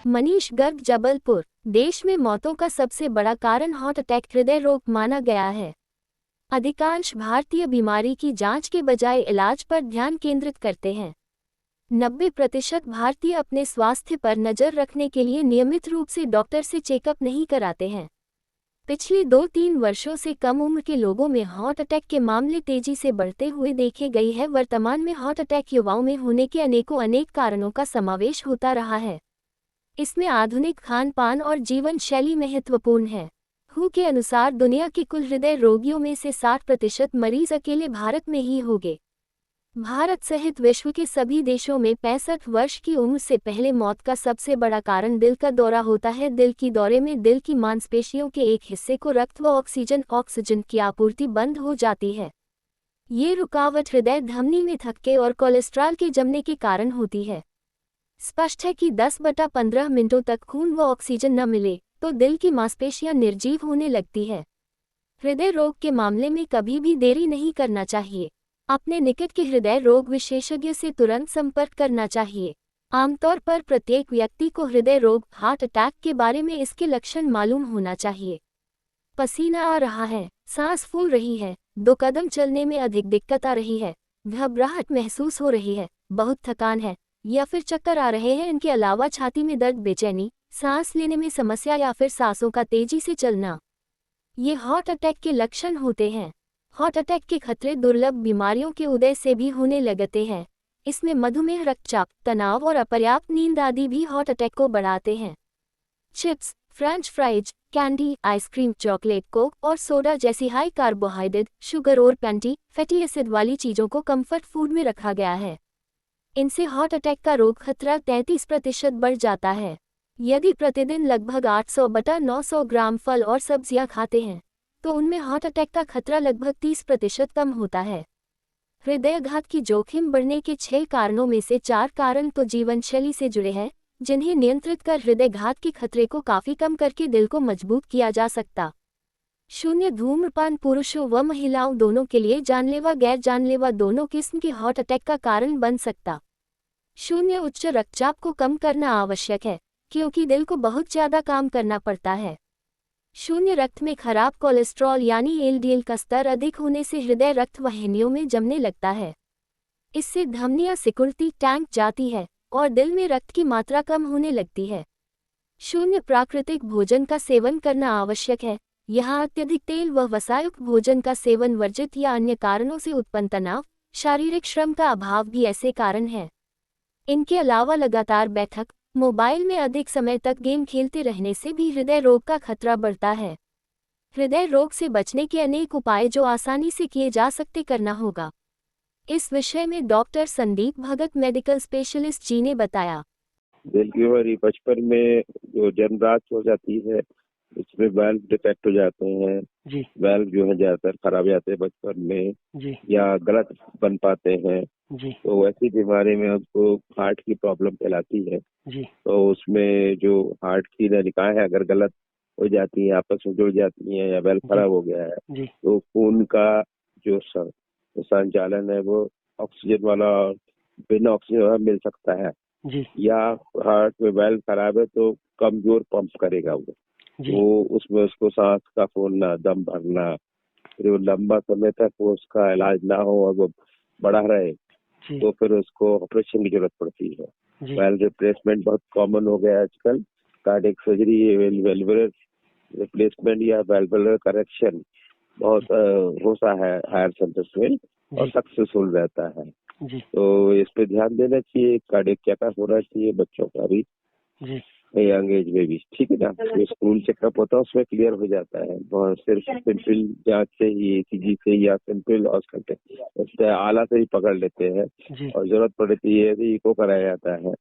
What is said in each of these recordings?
मनीष गर्ग, जबलपुर। देश में मौतों का सबसे बड़ा कारण हार्ट अटैक, हृदय रोग माना गया है। अधिकांश भारतीय बीमारी की जांच के बजाय इलाज पर ध्यान केंद्रित करते हैं। 90% भारतीय अपने स्वास्थ्य पर नजर रखने के लिए नियमित रूप से डॉक्टर से चेकअप नहीं कराते हैं। पिछले 2-3 वर्षों से कम उम्र के लोगों में हार्ट अटैक के मामले तेजी से बढ़ते हुए देखे गए हैं। वर्तमान में हार्ट अटैक युवाओं में होने के अनेक कारणों का समावेश होता रहा है। इसमें आधुनिक खान पान और जीवन शैली महत्वपूर्ण है। WHO के अनुसार दुनिया के कुल हृदय रोगियों में से 60% मरीज अकेले भारत में ही होंगे। भारत सहित विश्व के सभी देशों में 65 वर्ष की उम्र से पहले मौत का सबसे बड़ा कारण दिल का दौरा होता है। दिल की दौरे में दिल की मांसपेशियों के एक हिस्से को रक्त व ऑक्सीजन की आपूर्ति बंद हो जाती है। ये रुकावट हृदय धमनी में थक्के और कोलेस्ट्रॉल के जमने के कारण होती है। स्पष्ट है कि 10/15 मिनटों तक खून व ऑक्सीजन न मिले तो दिल की मांसपेशियां निर्जीव होने लगती है। हृदय रोग के मामले में कभी भी देरी नहीं करना चाहिए। अपने निकट के हृदय रोग विशेषज्ञ से तुरंत संपर्क करना चाहिए। आमतौर पर प्रत्येक व्यक्ति को हृदय रोग, हार्ट अटैक के बारे में इसके लक्षण मालूम होना चाहिए। पसीना आ रहा है, सांस फूल रही है, 2 कदम चलने में अधिक दिक्कत आ रही है, घबराहट महसूस हो रही है, बहुत थकान है या फिर चक्कर आ रहे हैं। इनके अलावा छाती में दर्द, बेचैनी, सांस लेने में समस्या या फिर सांसों का तेजी से चलना, ये हार्ट अटैक के लक्षण होते हैं। हार्ट अटैक के खतरे दुर्लभ बीमारियों के उदय से भी होने लगते हैं। इसमें मधुमेह, रक्तचाप, तनाव और अपर्याप्त नींद आदि भी हार्ट अटैक को बढ़ाते हैं। Chips, French fries, candy, ice cream, chocolate, Coke और सोडा जैसी हाई कार्बोहाइड्रेट, शुगर और फैटी एसिड वाली चीज़ों को कंफर्ट फूड में रखा गया है। इनसे हार्ट अटैक का रोग खतरा 33% बढ़ जाता है। यदि प्रतिदिन लगभग 800/900 ग्राम फल और सब्जियां खाते हैं तो उनमें हार्ट अटैक का खतरा लगभग 30% कम होता है। हृदयाघात की जोखिम बढ़ने के 6 कारणों में से 4 कारण तो जीवन शैली से जुड़े हैं, जिन्हें नियंत्रित कर हृदयघात के खतरे को काफी कम करके दिल को मजबूत किया जा सकता। 0 धूम्रपान पुरुषों व महिलाओं दोनों के लिए जानलेवा गैर जानलेवा दोनों किस्म के हार्ट अटैक का कारण बन सकता। 0 उच्च रक्तचाप को कम करना आवश्यक है क्योंकि दिल को बहुत ज्यादा काम करना पड़ता है। 0 रक्त में खराब कोलेस्ट्रॉल यानी LDL का स्तर अधिक होने से हृदय रक्त वाहिनियों में जमने लगता है। इससे धमनियां सिकुड़ती, टैंक जाती है और दिल में रक्त की मात्रा कम होने लगती है। 0 प्राकृतिक भोजन का सेवन करना आवश्यक है। यहाँ अत्यधिक तेल व वसायुक्त भोजन का सेवन वर्जित या अन्य कारणों से उत्पन्न तनाव, शारीरिक श्रम का अभाव भी ऐसे कारण हैं। इनके अलावा लगातार बैठक, मोबाइल में अधिक समय तक गेम खेलते रहने से भी हृदय रोग का खतरा बढ़ता है। हृदय रोग से बचने के अनेक उपाय जो आसानी से किए जा सकते करना होगा। इस विषय में डॉक्टर संदीप भगत, मेडिकल स्पेशलिस्ट जी ने बताया। दिल की बीमारी बचपन में जो जन्मजात हो जाती है उसमें वाल्व डिफेक्ट हो जाते हैं जी वाल्व जो है ज्यादातर खराब हो जाते हैं बचपन में जी या गलत बन पाते हैं। जी तो वैसी बीमारी में उसको हार्ट की प्रॉब्लम कहलाती है। जी तो उसमें जो हार्ट की नलिकाएं है अगर गलत हो जाती है, आपस में जुड़ जाती हैं या वाल्व खराब हो गया है जी तो खून का जो संचालन है वो ऑक्सीजन वाला बिना ऑक्सीजन वाला मिल सकता है। जी या हार्ट में वाल्व खराब है तो कमजोर पंप करेगा वो, जी तो उसमें उसको सांस का फूलना, दम भरना, फिर वो लंबा समय तक वो उसका इलाज ना हो और वो बढ़ा रहे जी तो फिर उसको ऑपरेशन की जरूरत पड़ती है। जी वाल्व रिप्लेसमेंट बहुत कॉमन हो गया है आजकल। कार्डियक सर्जरी, वेल्वुलर रिप्लेसमेंट या वेल्वुलर करेक्शन बहुत होता है हायर सेंटर्स में और जी सक्सेसफुल रहता है। जी तो इस पे ध्यान देना चाहिए। कार्डियक चेकअप होना चाहिए बच्चों का भी, जी यंग एज में भी, ठीक है ना। तो स्कूल चेकअप होता है उसमें क्लियर हो जाता है। बहुत सिर्फ सिंपल जांच से ही, ECG से या सिंपल उससे आला से ही पकड़ लेते हैं जी और जरूरत पड़ती है तो इको कराया जाता है।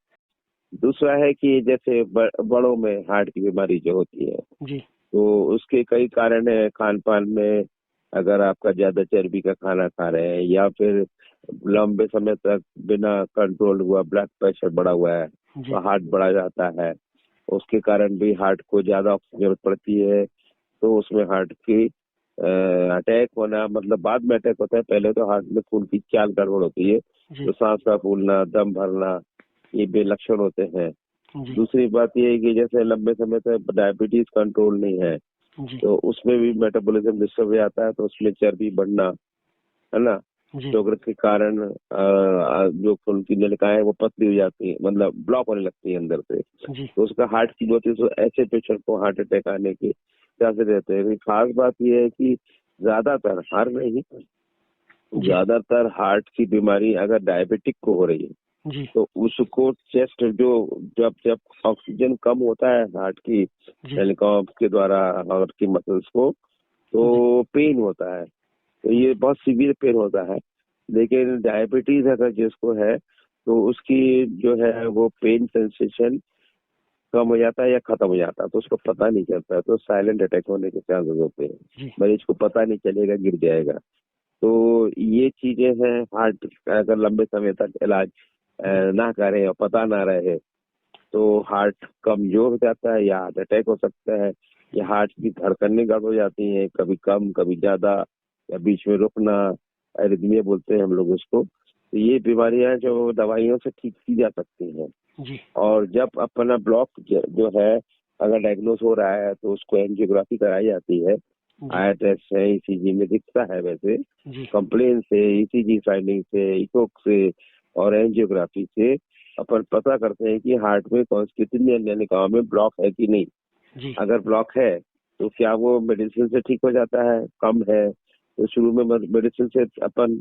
दूसरा है कि जैसे बड़ों में हार्ट की बीमारी जो होती है जी तो उसके कई कारण है। खान पान में अगर आपका ज्यादा चर्बी का खाना खा रहे हैं या फिर लंबे समय तक बिना कंट्रोल हुआ ब्लड प्रेशर बढ़ा हुआ है जी तो हार्ट बढ़ा जाता है, उसके कारण भी हार्ट को ज्यादा ऑक्सीजन जरूरत पड़ती है। तो उसमें हार्ट की अटैक होना, मतलब बाद में अटैक होता है, पहले तो हार्ट में खून की चाल गड़बड़ होती है जी तो सांस का फूलना, दम भरना, ये भी लक्षण होते हैं। जी दूसरी बात ये है कि जैसे लंबे समय तक डायबिटीज कंट्रोल नहीं है जी तो उसमें भी मेटाबॉलिज्म डिस्टर्ब हो जाता है, तो उसमें चर्बी बढ़ना, है ना, जी शुगर के कारण जो खून की नलिकाएं हैं वो पतली हो जाती है, मतलब ब्लॉक होने लगती है अंदर से, जी तो उसका हार्ट की होती है, तो ऐसे पेशेंट को हार्ट अटैक आने के चांसेस रहते हैं। लेकिन खास बात यह है कि ज्यादातर, हर नहीं, जी ज्यादातर हार्ट की बीमारी अगर डायबिटिक को हो रही है जी तो उसको चेस्ट जो, जब जब ऑक्सीजन कम होता है हार्ट की जी नलिकाओं के द्वारा हार्ट की मसल्स को, जी तो पेन होता है, तो ये बहुत सीवियर पेन होता है। लेकिन डायबिटीज अगर जिसको है तो उसकी जो है वो पेन सेंसेशन कम हो जाता है या खत्म हो जाता है, तो उसको पता नहीं चलता है, तो साइलेंट अटैक होने के चांसेस होते हैं। जी मरीज को पता नहीं चलेगा, गिर जाएगा। तो ये चीजें हैं, हार्ट अगर लंबे समय तक इलाज ना करें और पता ना रहे तो हार्ट कमजोर हो जाता है या हार्ट अटैक हो सकता है, या हार्ट की धड़कनें गड़बड़ हो जाती हैं, कभी कम कभी ज्यादा, या बीच में रुकना, एरिथमिया बोलते हैं हम लोग उसको। तो ये बीमारियां जो दवाइयों से ठीक की जा सकती हैं। जी और जब अपना ब्लॉक जो है अगर डायग्नोस हो रहा है तो उसको एंजियोग्राफी कराई जाती है। जी आया टेस्ट है, ईसीजी में दिखता है वैसे, जी कंप्लेन से, ईसीजी फाइंडिंग से, इकोक से और एंजियोग्राफी से अपन पता करते हैं कि हार्ट में कौन सी कितनी नलिकाओं में ब्लॉक है कि नहीं। जी अगर ब्लॉक है तो क्या वो मेडिसिन से ठीक हो जाता है, कम है तो शुरू में मेडिसिन से अपन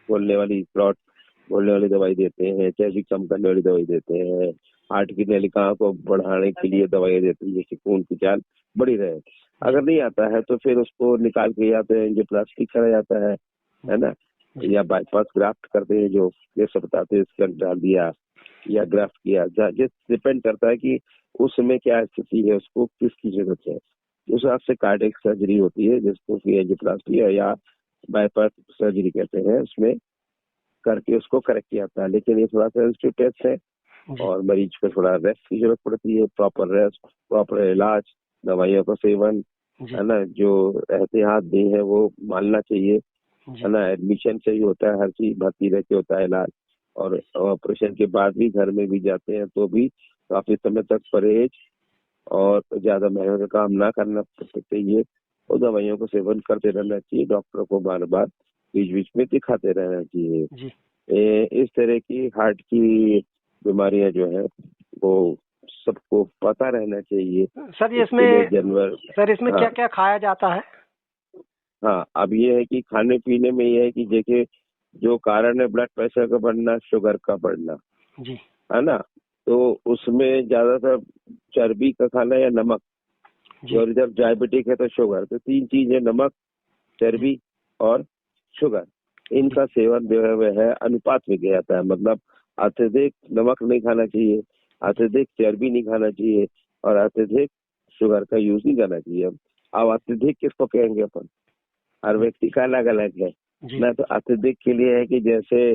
बोलने वाली दवाई देते हैं, चर्बी कम करने वाली दवाई देते हैं, हार्ट की नलिकाओं को बढ़ाने के लिए दवाइयाँ देते हैं जिससे खून की चाल बढ़ी रहे। अगर नहीं आता है तो फिर उसको निकाल के या तो एंजियोप्लास्टी करा जाता है ना, या बाईपास ग्राफ्ट करते हैं, जो ये सब बताते हैं, स्टेंट डाल दिया या ग्राफ्ट किया, जिस डिपेंड करता है कि उस समय क्या स्थिति है, उसको किसकी जरूरत है। उस हिसाब से कार्डियक सर्जरी होती है जिसको कि एंजियोप्लास्टी या बाईपास सर्जरी कहते हैं, उसमें करके उसको करेक्ट किया जाता है। लेकिन ये थोड़ा सेंसिटिव टेस्ट है जी और मरीज को थोड़ा रेस्ट की जरूरत पड़ती है, प्रॉपर रेस्ट, प्रॉपर इलाज, दवाइयों का सेवन, जी है ना, जो एहतियात दी है वो मानना चाहिए, जी है ना। एडमिशन से ही होता है, हर चीज भर्ती रह के होता है इलाज, और ऑपरेशन के बाद भी घर में भी जाते हैं तो भी काफी समय तक परहेज और ज्यादा मेहनत का काम ना करना चाहिए, और दवाइयों का सेवन करते रहना चाहिए, डॉक्टर को बार बार बीच बीच में दिखाते रहना चाहिए। जी इस तरह की हार्ट की बीमारियां जो है वो सबको पता रहना चाहिए। सर ये इसके लिए इसमें जानवर, सर इसमें हाँ क्या क्या खाया जाता है? हाँ, अब ये है कि खाने पीने में ये है कि देखिए, जो कारण है ब्लड प्रेशर का बढ़ना, शुगर का बढ़ना, जी है ना, तो उसमें ज्यादातर चर्बी का खाना या नमक, जी और जब डायबिटिक है तो शुगर, तो तीन चीज है, नमक, जी चर्बी और शुगर। जी इनका सेवन जो है वह है अनुपात में किया जाता है, मतलब अत्यधिक नमक नहीं खाना चाहिए, अत्यधिक चर्बी नहीं खाना चाहिए, और अत्यधिक शुगर का यूज नहीं करना चाहिए। अब अत्यधिक किसको कहेंगे अपन, हर व्यक्ति का अलग अलग है जी ना। तो अत्यधिक के लिए है कि जैसे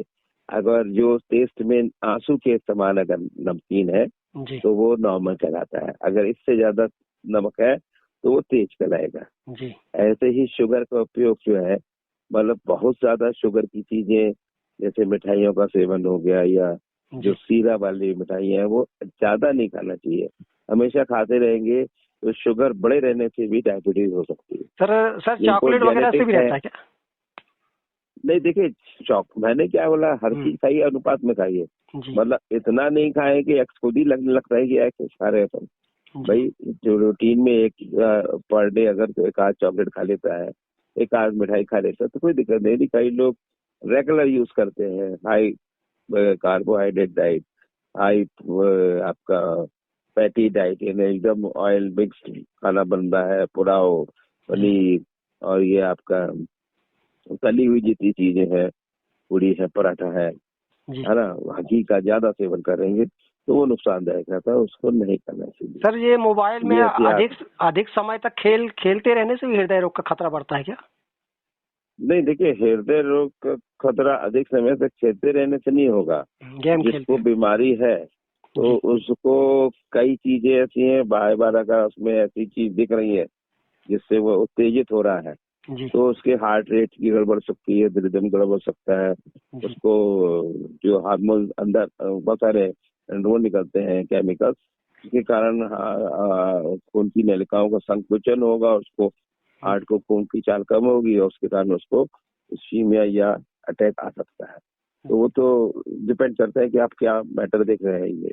अगर जो टेस्ट में आंसू के समान अगर नमकीन है जी तो वो नॉर्मल कहलाता है, अगर इससे ज्यादा नमक है तो वो तेज कहलाएगा। जी ऐसे ही शुगर का उपयोग जो है, मतलब बहुत ज्यादा शुगर की चीजें जैसे मिठाइयों का सेवन हो गया, या जो जी सीरा वाली मिठाइयाँ हैं वो ज्यादा नहीं खाना चाहिए। हमेशा खाते रहेंगे तो शुगर बढ़े रहने से भी डायबिटीज हो सकती है। सर सर जिनको चॉकलेट वगैरह से भी जेनेटिक्स है, रहता है क्या? नहीं देखिए, मैंने क्या बोला, हर हम्म, चीज खाइए, अनुपात में खाइए, जी मतलब इतना नहीं खाए कि खुद ही लगने लगता है कि एक्स खा रहे हैं अपन। जी भाई जो रूटीन में एक पर डे अगर तो एक आध चॉकलेट खा लेता है, एक आध मिठाई खा लेता है तो कोई दिक्कत नहीं। नहीं, कई लोग रेगुलर यूज करते हैं हाई कार्बोहाइड्रेट डाइट, हाई आपका फैटी डाइट, यानी एकदम ऑयल मिक्स खाना बन रहा है, पुलाव, जी पनीर, और ये आपका तली हुई जितनी चीजें हैं, पूरी है, पराठा जी है ना, घी का ज्यादा सेवन करेंगे तो वो नुकसानदायक रहता है, उसको नहीं करना चाहिए। सर ये मोबाइल में ये अधिक एहतियात, अधिक समय तक खेलते रहने से भी हृदय रोग का खतरा बढ़ता है क्या? नहीं देखिए, हृदय रोग का खतरा अधिक समय तक खेलते रहने से नहीं होगा। गेम जिसको खेलते बीमारी है तो जी उसको कई चीजें ऐसी हैं, बार बार अगर उसमें ऐसी चीज दिख रही है जिससे वो उत्तेजित हो रहा है, जी तो उसके हार्ट रेट की गड़बड़ सकती है, रिदम गड़बड़ सकता है, जी उसको जो हार्मोन अंदर बहुत सारे वो निकलते हैं केमिकल्स, जिसके कारण खून की नलिकाओं का संकुचन होगा, उसको हार्ट को खून की चाल कम होगी और उसके कारण उसको इस्कीमिया या अटैक आ सकता है। तो वो तो डिपेंड करता है कि आप क्या मैटर देख रहे हैं, ये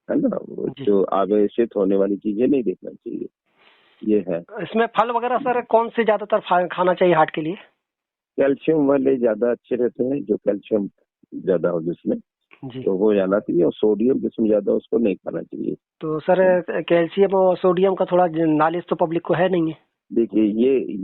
है ना, जी। जो आवेशित होने वाली चीजें नहीं देखना चाहिए, ये है। इसमें फल वगैरह सर कौन से ज्यादातर खाना चाहिए हार्ट के लिए? कैल्शियम वाले ज्यादा अच्छे रहते हैं, जो कैल्शियम ज्यादा हो जिसमें, जी। तो वो जाना चाहिए, और सोडियम जिसमें ज्यादा उसको नहीं खाना चाहिए। तो सर कैल्शियम और सोडियम का थोड़ा नॉलेज तो पब्लिक को है नहीं है। देखिए,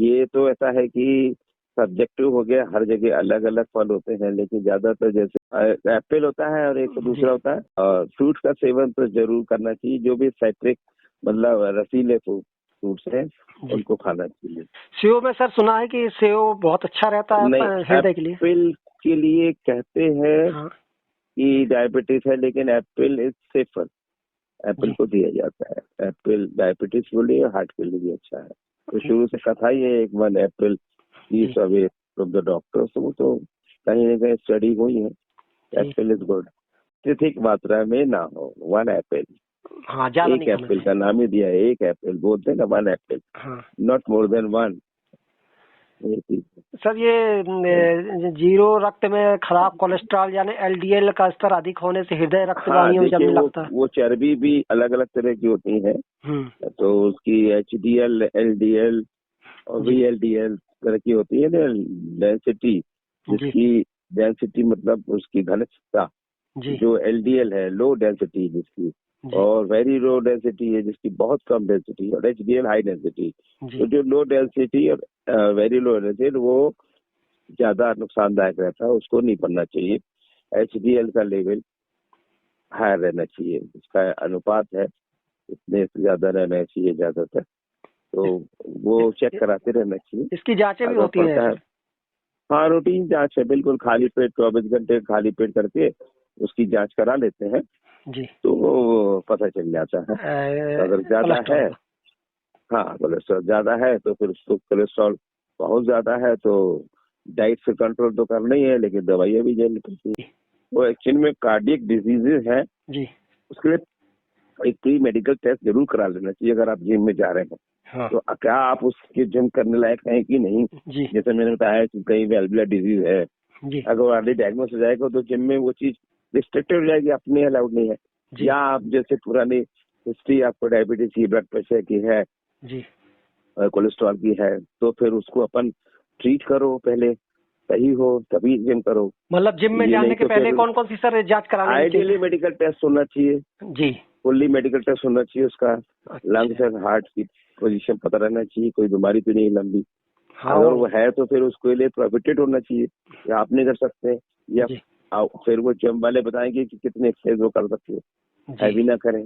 ये तो ऐसा है कि सब्जेक्टिव हो गया, हर जगह अलग अलग फल होते हैं, लेकिन ज्यादातर जैसे एप्पल होता है और एक दूसरा होता है, और फ्रूट का सेवन तो जरूर करना चाहिए, जो भी साइट्रिक मतलब रसीले फ्रूट्स हैं उनको खाना चाहिए। सेव में सर सुना है कि सेव बहुत अच्छा रहता है नहीं, हृदय के लिए। एप्पल के लिए कहते हैं हाँ। कि डायबिटीज है, लेकिन एप्पल इज सेफर, एप्पल जी। को दिया जाता है। एप्पल डायबिटीज के लिए, हार्ट के लिए भी अच्छा है। तो शुरू से कथा ही है, एक one Apple east away from the doctor, तो वो तो कहीं ना कहीं स्टडी हुई है, एप्पल इज गुड। अत्यधिक मात्रा में ना हो, वन एप्पल, हाँ, ज्यादा एक नहीं खाना एप्पल का नाम ही दिया है, एक एप्पल बोलते हैं ना, वन एप्पल, हाँ। Not more than one. Sir ये जीरो रक्त में खराब कोलेस्ट्रॉल यानी एलडीएल का स्तर अधिक होने से हृदय रक्त हाँ, वाहिनियों में देखिए, जमने लगता है। वो चर्बी भी अलग अलग तरह की होती है, तो उसकी HDL, LDL और VLDL तरह की होती है ना, डेंसिटी, जिसकी डेंसिटी मतलब उसकी घनत्व, जी। जो LDL है लो डेंसिटी जिसकी, जी। और वेरी लो डेंसिटी है जिसकी बहुत कम डेंसिटी, और HDL हाई डेंसिटी। जी। तो जो लो डेंसिटी और वेरी लो डेंसिटी वो ज्यादा नुकसानदायक रहता है, उसको नहीं पढ़ना चाहिए। HDL का लेवल हायर रहना चाहिए, इसका अनुपात है, इतने से ज्यादा रहना चाहिए ज्यादातर, तो वो चेक कराते रहना चाहिए। इसकी जांचें भी अगर होती हैं पड़ता है, सर? हाँ, रूटीन जांच है, बिल्कुल खाली पेट 24 घंटे खाली पेट करके उसकी जांच करा लेते हैं, जी। तो वो पता चल जाता है। तो अगर ज्यादा है, हाँ, कोलेस्ट्रॉल ज्यादा है तो फिर उसको, कोलेस्ट्रॉल बहुत ज्यादा है तो डाइट से कंट्रोल तो करना ही है, लेकिन दवाइयाँ भी लेनी पड़ती है। वो एक्चुअली में कार्डियक डिजीजेज है, जी। उसके लिए एक प्री मेडिकल टेस्ट जरूर करा लेना चाहिए अगर आप जिम में जा रहे हैं। हाँ। तो क्या आप उसके जिम करने लायक हैं कि नहीं, जी। जैसे मैंने बताया कि कहीं वेल्वुलर डिजीज है, जी। अगर ऑलरेडी डायग्नोस हो जाएगा तो जिम में वो चीज रिस्ट्रिक्टेड हो जाएगी, अपने अलाउड नहीं है। जी। या आप जैसे पुरानी हिस्ट्री आपको डायबिटीज की, ब्लड प्रेशर की है, जी। कोलेस्ट्रॉल की है, तो फिर उसको अपन ट्रीट करो, पहले सही हो तभी जिम करो। मतलब जिम में ये जाने नहीं के तो पहले फिर कौन कौन सी सर जांच करानी आइडियली चाहिए? मेडिकल टेस्ट होना चाहिए, जी। फुल्ली मेडिकल टेस्ट होना चाहिए उसका, अच्छा। लंग्स एंड हार्ट की पोजीशन पता रहना चाहिए, कोई बीमारी तो नहीं लंबी। हाँ, अगर वो है तो फिर उसके लिए प्रोहिबिटेड होना चाहिए, या आप नहीं कर सकते, या जी। फिर वो जिम वाले बताएंगे कि कितने एक्सरसाइज वो कर सकते हो, हैवी ना करें।